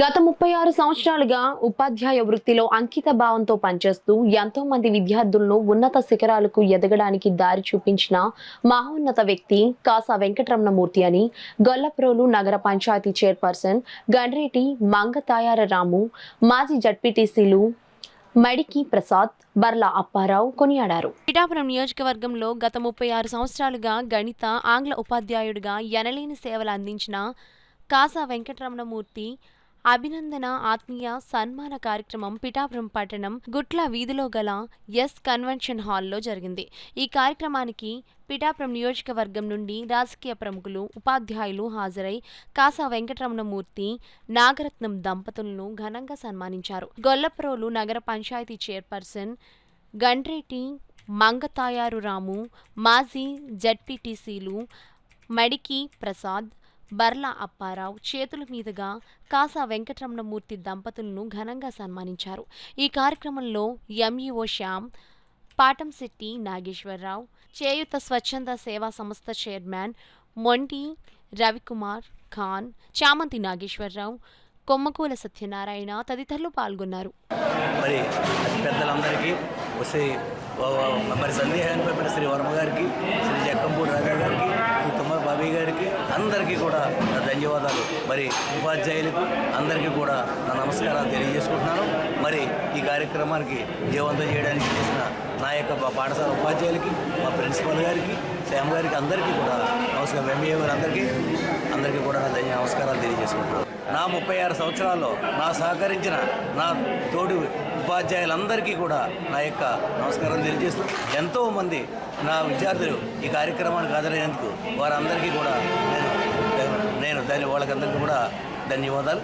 గత 36 సంవత్సరాలుగా ఉపాధ్యాయ వృత్తిలో అంకిత భావంతో పనిచేస్తూ ఎంతో మంది విద్యార్థులను ఉన్నత శిఖరాలకు ఎదగడానికి దారి చూపించిన మహోన్నత వ్యక్తి కాసా వెంకటరమణమూర్తి అని గొల్లప్రోలు నగర పంచాయతీ చైర్పర్సన్ గండ్రేటి మంగతాయార రాము, మాజీ జడ్పీటీసీలు మడికి ప్రసాద్, బర్ల అప్పారావు కొనియాడారు. పిఠాపురం నియోజకవర్గంలో గత 36 సంవత్సరాలుగా గణిత, ఆంగ్ల ఉపాధ్యాయుడిగా ఎనలేని సేవలు అందించిన కాసా వెంకటరమణమూర్తి అభినందన ఆత్మీయ సన్మాన కార్యక్రమం పిఠాపురం పట్టణం గుట్ల వీధిలో గల ఎస్ కన్వెన్షన్ హాల్లో జరిగింది. ఈ కార్యక్రమానికి పిఠాపురం నియోజకవర్గం నుండి రాజకీయ ప్రముఖులు, ఉపాధ్యాయులు హాజరై కాసా వెంకటరమణమూర్తి, నాగరత్నం దంపతులను ఘనంగా సన్మానించారు. గొల్లప్రోలు నగర పంచాయతీ చైర్పర్సన్ గండ్రేటి మంగతాయారు రాము, మాజీ జడ్పీటీసీలు మడికి ప్రసాద్, బర్ల అప్పారావు చేతుల మీదుగా కాసా వెంకటరమణమూర్తి దంపతులను ఘనంగా సన్మానించారు. ఈ కార్యక్రమంలో ఎంఈఓ శ్యామ్, పాటంశెట్టి నాగేశ్వరరావు, చేయూత స్వచ్ఛంద సేవా సంస్థ చైర్మన్ మొండి రవికుమార్ ఖాన్, చామంతి నాగేశ్వరరావు, కొమ్మకూల సత్యనారాయణ తదితరులు పాల్గొన్నారు. మరి సందేహాన్ని శ్రీ వర్మ గారికి, శ్రీ జక్కంపూడి రాజా గారికి, శ్రీ తుమ్మల బాబీ గారికి అందరికీ కూడా నా ధన్యవాదాలు. మరి ఉపాధ్యాయులకు అందరికీ కూడా నా నమస్కారాలు తెలియజేసుకుంటున్నాను. మరి ఈ కార్యక్రమానికి విజయవంతం చేయడానికి చేసిన నా యొక్క పాఠశాల ఉపాధ్యాయులకి, మా ప్రిన్సిపల్ గారికి, శ్యామ్ గారికి అందరికీ కూడా నమస్కారం. ఎంఈఏ అందరికీ కూడా నా నమస్కారాలు తెలియజేసుకుంటున్నాను. నా 36 సంవత్సరాల్లో నా సహకరించిన నా తోటి ఉపాధ్యాయులందరికీ కూడా నా యొక్క నమస్కారం తెలియజేస్తూ, ఎంతోమంది నా విద్యార్థులు ఈ కార్యక్రమానికి హాజరైనందుకు వారందరికీ కూడా వాళ్ళకందరికీ కూడా ధన్యవాదాలు.